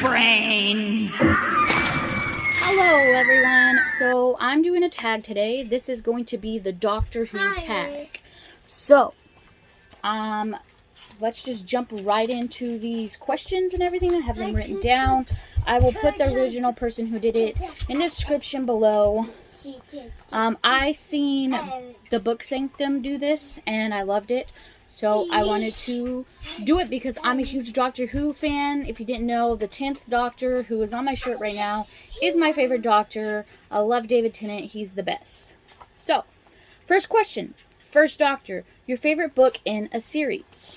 brain. Hello everyone, so I'm doing a tag today. This is going to be the Doctor Who tag. So, let's just jump right into these questions and everything. I have them written down. I will put the original person who did it in the description below. I seen the Book Sanctum do this and I loved it. So I wanted to do it because I'm a huge Doctor Who fan. If you didn't know, the 10th Doctor, who is on my shirt right now, is my favorite Doctor. I love David Tennant. He's the best. So, first question. First Doctor, your favorite book in a series?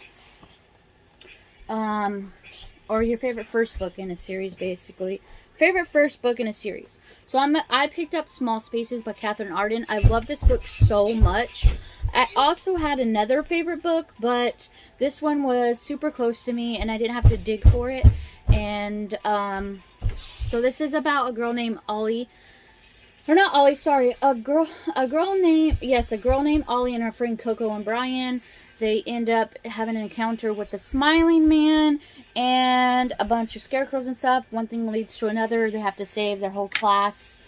Or your favorite first book in a series, basically. Favorite first book in a series. So I picked up Small Spaces by Catherine Arden. I love this book so much. I also had another favorite book, but this one was super close to me and I didn't have to dig for it. And so this is about a girl named Ollie. Or not Ollie, sorry. A girl named Ollie and her friend Coco and Brian. They end up having an encounter with the Smiling Man and a bunch of scarecrows and stuff. One thing leads to another. They have to save their whole class.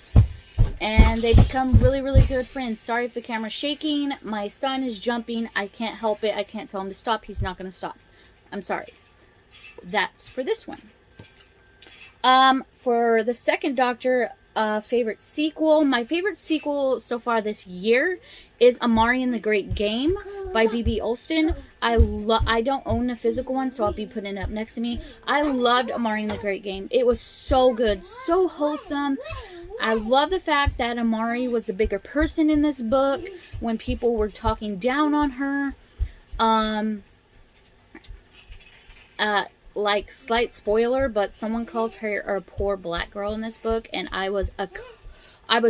And they become really, really good friends. Sorry if the camera's shaking. My son is jumping. I can't help it. I can't tell him to stop. He's not going to stop. I'm sorry. That's for this one. For the second Doctor, favorite sequel. My favorite sequel so far this year is Amari and the Great Game by B.B. Olston. I don't own the physical one, so I'll be putting it up next to me. I loved Amari and the Great Game. It was so good, so wholesome. I love the fact that Amari was the bigger person in this book when people were talking down on her. Like, slight spoiler, but someone calls her a poor black girl in this book, and I was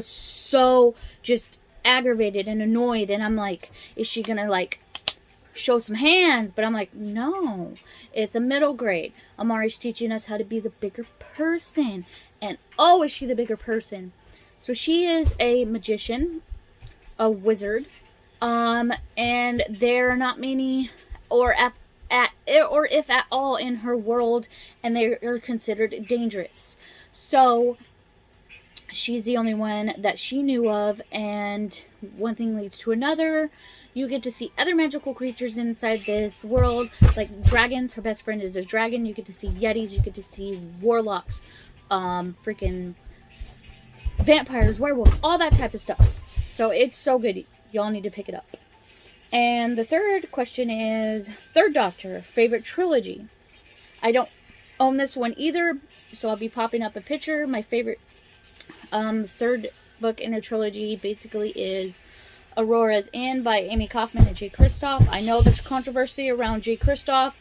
so just aggravated and annoyed, and I'm like, is she gonna like show some hands? But I'm like, no, it's a middle grade. Amari's teaching us how to be the bigger person. And oh, is she the bigger person? So she is a magician, a wizard, and there are not many, or if at all, in her world, and they are considered dangerous. So she's the only one that she knew of, and one thing leads to another. You get to see other magical creatures inside this world, like dragons. Her best friend is a dragon. You get to see yetis. You get to see warlocks, freaking vampires, werewolves, all that type of stuff. So it's so good. Y'all need to pick it up. And the third question is, third Doctor, favorite trilogy. I don't own this one either, so I'll be popping up a picture. My favorite third book in a trilogy basically is Aurora's Inn by Amy Kaufman and Jay Kristoff. I know there's controversy around Jay Kristoff.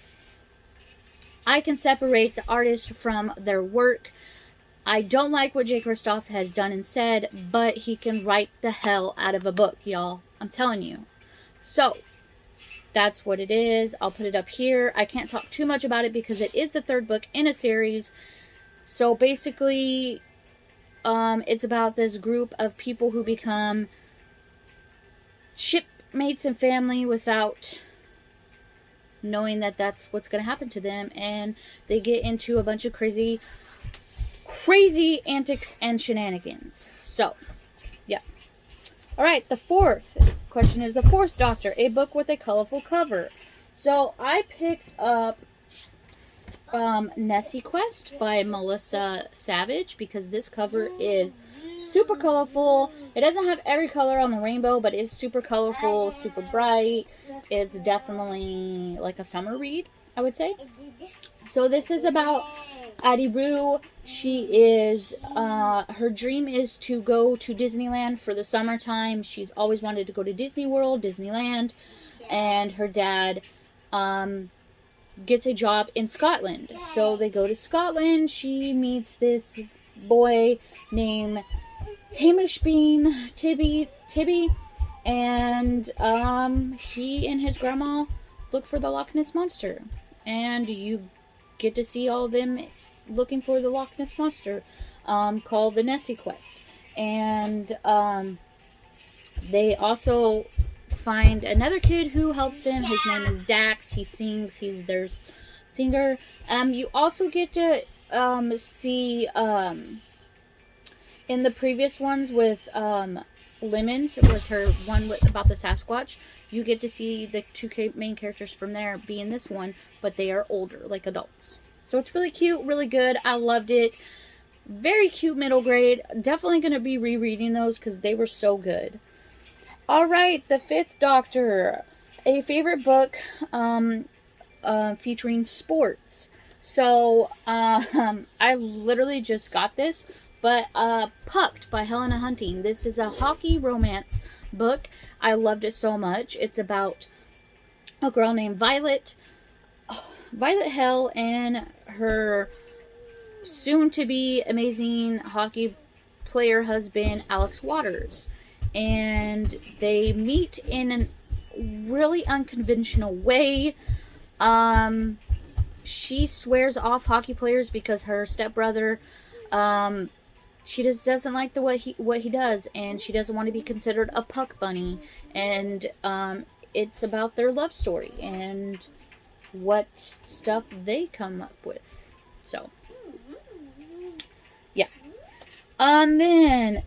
I can separate the artist from their work. I don't like what Jay Kristoff has done and said, but he can write the hell out of a book, y'all. I'm telling you. So, that's what it is. I'll put it up here. I can't talk too much about it because it is the third book in a series. So, basically, it's about this group of people who become shipmates and family without knowing that that's what's going to happen to them. And they get into a bunch of crazy antics and shenanigans. So, yeah. Alright, the fourth question is the fourth Doctor, a book with a colorful cover. So, I picked up Nessie Quest by Melissa Savage because this cover is super colorful. It doesn't have every color on the rainbow, but it's super colorful, super bright. It's definitely like a summer read, I would say. So, this is about Addie Rue. She is, her dream is to go to Disneyland for the summertime. She's always wanted to go to Disney World, Disneyland, and her dad, gets a job in Scotland. So they go to Scotland. She meets this boy named Hamish Bean, Tibby, and, he and his grandma look for the Loch Ness Monster. And you get to see all of them looking for the Loch Ness Monster, called the Nessie Quest. And they also find another kid who helps them. His name is Dax. He sings. He's their singer. You also get to see in the previous ones with Lemons, with her one about the Sasquatch, you get to see the two main characters from there be in this one, but they are older, like adults. So it's really cute, really good. I loved it. Very cute middle grade. Definitely going to be rereading those because they were so good. Alright, The Fifth Doctor. A favorite book featuring sports. So, I literally just got this, but Pucked by Helena Hunting. This is a hockey romance book. I loved it so much. It's about a girl named Violet Hell and her soon-to-be amazing hockey player husband, Alex Waters. And they meet in a really unconventional way. She swears off hockey players because her stepbrother, she just doesn't like what he does, and she doesn't want to be considered a puck bunny. And it's about their love story and what stuff they come up with. So, yeah. Then,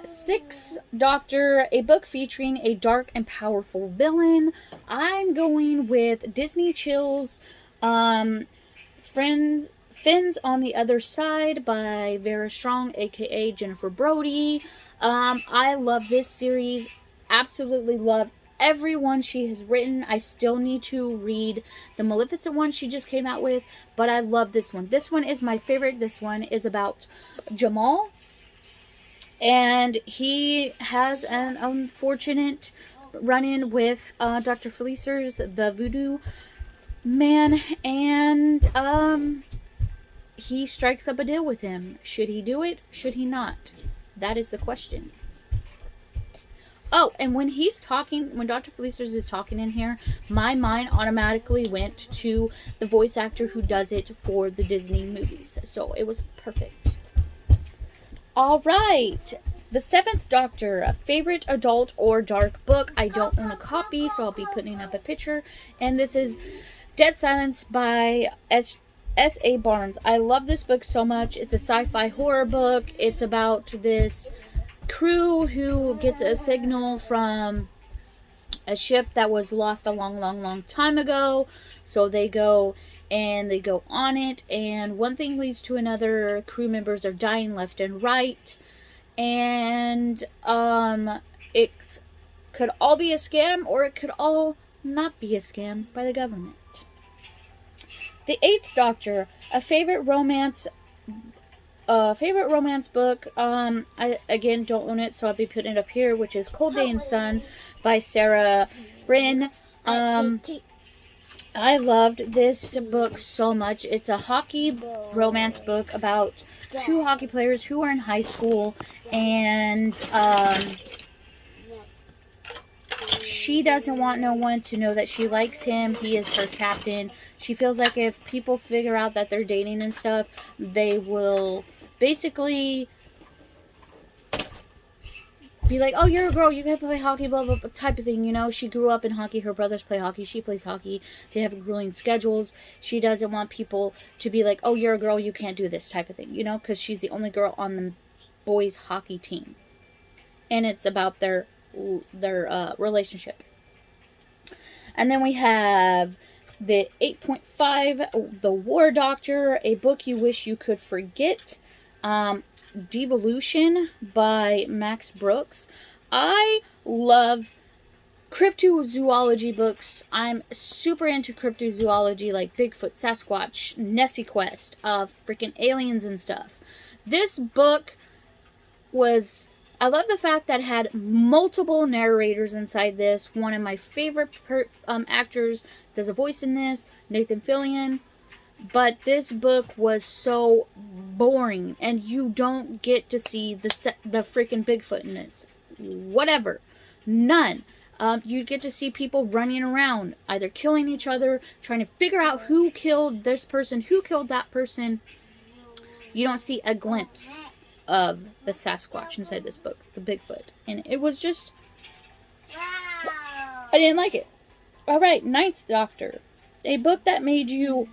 Sixth Doctor, a book featuring a dark and powerful villain. I'm going with Disney Chill's Fins on the Other Side by Vera Strong, aka Jennifer Brody. I love this series. Absolutely love every one she has written. I still need to read the Maleficent one she just came out with, but I love this one. This one is my favorite. This one is about Jamal, and he has an unfortunate run-in with Dr. Felicer's, the voodoo man, and he strikes up a deal with him. Should he do it? Should he not? That is the question. Oh, and when he's talking, when Dr. Felicers is talking in here, my mind automatically went to the voice actor who does it for the Disney movies. So it was perfect. Alright. The Seventh Doctor, a favorite adult or dark book. I don't own a copy, so I'll be putting up a picture. And this is Dead Silence by S.A. Barnes. I love this book so much. It's a sci-fi horror book. It's about this crew who gets a signal from a ship that was lost a long time ago. So they go on it, and one thing leads to another. Crew members are dying left and right, and it could all be a scam, or it could all not be a scam by the government. The Eighth Doctor, a favorite romance book. I again don't own it, so I'll be putting it up here, which is Cold Day and Sun by Sarah Bryn. I loved this book so much. It's a hockey romance book about two hockey players who are in high school, and she doesn't want no one to know that she likes him. He is her captain. She feels like if people figure out that they're dating and stuff, they will basically be like, oh, you're a girl, you can play hockey, blah, blah, blah, type of thing, you know. She grew up in hockey. Her brothers play hockey. She plays hockey. They have grueling schedules. She doesn't want people to be like, oh, you're a girl, you can't do this type of thing, you know, because she's the only girl on the boys' hockey team. And it's about their relationship. And then we have the 8.5, The War Doctor, a book you wish you could forget. Devolution by Max Brooks. I love cryptozoology books. I'm super into cryptozoology, like Bigfoot, Sasquatch, Nessie Quest, freaking aliens and stuff. This book was, I love the fact that it had multiple narrators inside this. One of my favorite actors does a voice in this, Nathan Fillion. But this book was so boring, and you don't get to see the freaking Bigfoot in this. Whatever. None. You get to see people running around, either killing each other, trying to figure out who killed this person, who killed that person. You don't see a glimpse of the Sasquatch inside this book, the Bigfoot. And it was just, I didn't like it. Alright, Ninth Doctor. A book that made you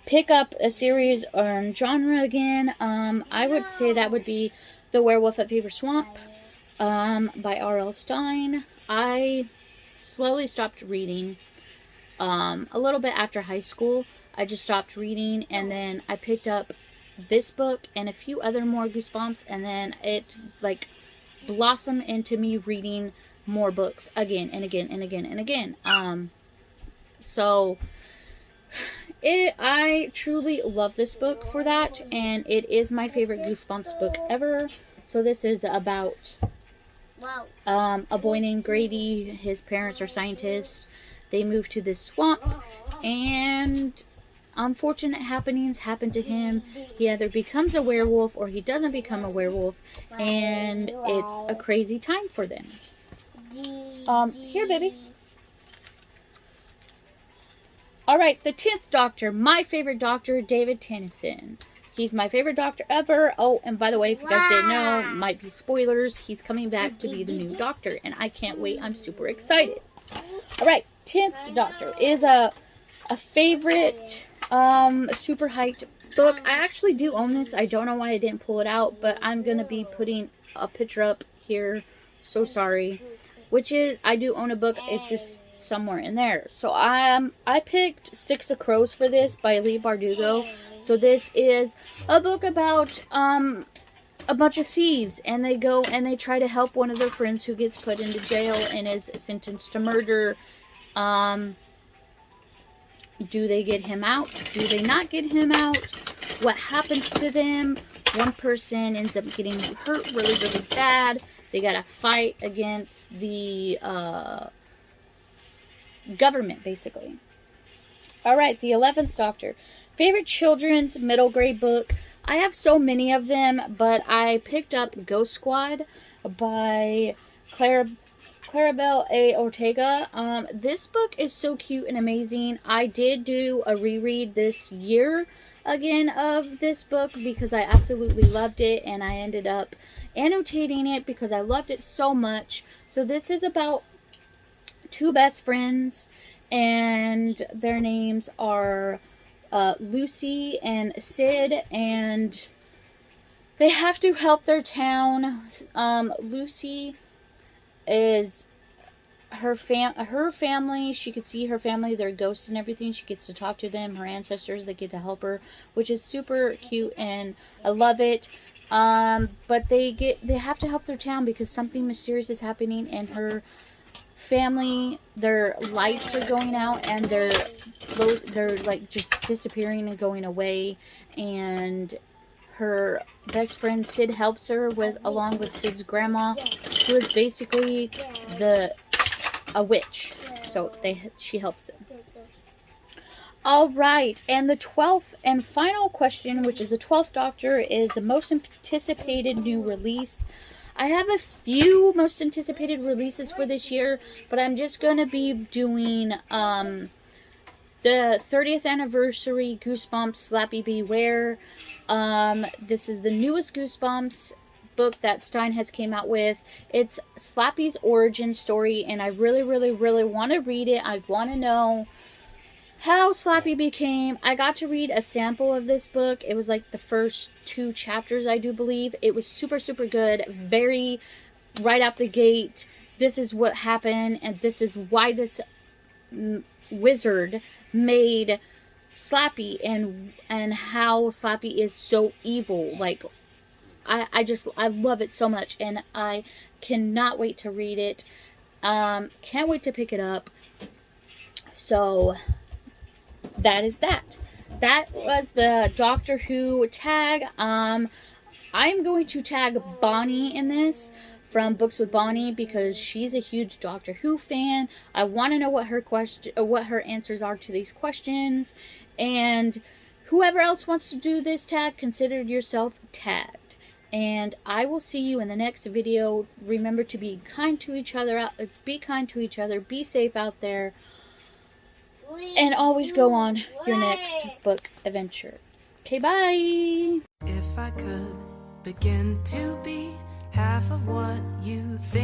pick up a series or genre again, I would say that would be The Werewolf at Beaver Swamp by R.L. Stine. I slowly stopped reading a little bit after high school. I just stopped reading, and then I picked up this book and a few other more Goosebumps, and then it like blossomed into me reading more books again and again and again and again. So I truly love this book for that, and it is my favorite Goosebumps book ever. So this is about a boy named Grady. His parents are scientists. They move to this swamp, and unfortunate happenings happen to him. He either becomes a werewolf or he doesn't become a werewolf, and it's a crazy time for them. Here, baby. Alright, the 10th Doctor, my favorite Doctor, David Tennyson. He's my favorite Doctor ever. Oh, and by the way, if you guys didn't know, might be spoilers, he's coming back to be the new Doctor, and I can't wait. I'm super excited. Alright, 10th Doctor is a favorite, super hyped book. I actually do own this. I don't know why I didn't pull it out, but I'm going to be putting a picture up here. So sorry. Which is, I do own a book. It's just somewhere in there. So I picked Six of Crows for this by Leigh Bardugo. So this is a book about a bunch of thieves, and they go and they try to help one of their friends who gets put into jail and is sentenced to murder. Do they get him out? Do they not get him out? What happens to them? One person ends up getting hurt really, really bad. They gotta fight against the government, basically. Alright, the 11th Doctor. Favorite children's middle grade book. I have so many of them, but I picked up Ghost Squad by Claribel A. Ortega. This book is so cute and amazing. I did do a reread this year again of this book because I absolutely loved it, and I ended up annotating it because I loved it so much. So this is about two best friends, and their names are Lucy and Sid, and they have to help their town. Lucy is her family. She could see her family, their ghosts and everything. She gets to talk to them, her ancestors that get to help her, which is super cute, and I love it. But they have to help their town because something mysterious is happening, and her family, their lights are going out, and they're like just disappearing and going away, and her best friend Sid helps her along with Sid's grandma, who is basically a witch. So she helps them. Alright, and the 12th and final question, which is the 12th Doctor, is the most anticipated new release. I have a few most anticipated releases for this year, but I'm just going to be doing the 30th anniversary Goosebumps Slappy Beware. This is the newest Goosebumps book that Stine has came out with. It's Slappy's origin story, and I really, really, really want to read it. I want to know how Slappy became. I got to read a sample of this book. It was like the first 2 chapters, I do believe. It was super, super good. Very right out the gate. This is what happened, and this is why this wizard made Slappy, and how Slappy is so evil. Like, I love it so much, and I cannot wait to read it. Can't wait to pick it up. So that is that. That was the Doctor Who tag. I'm going to tag Bonnie in this from Books with Bonnie because she's a huge Doctor Who fan. I want to know what her answers are to these questions. And whoever else wants to do this tag, consider yourself tagged. And I will see you in the next video. Remember to be kind to each other. Be safe out there. And always go on your next book adventure. Okay, bye. If I could begin to be half of what you think.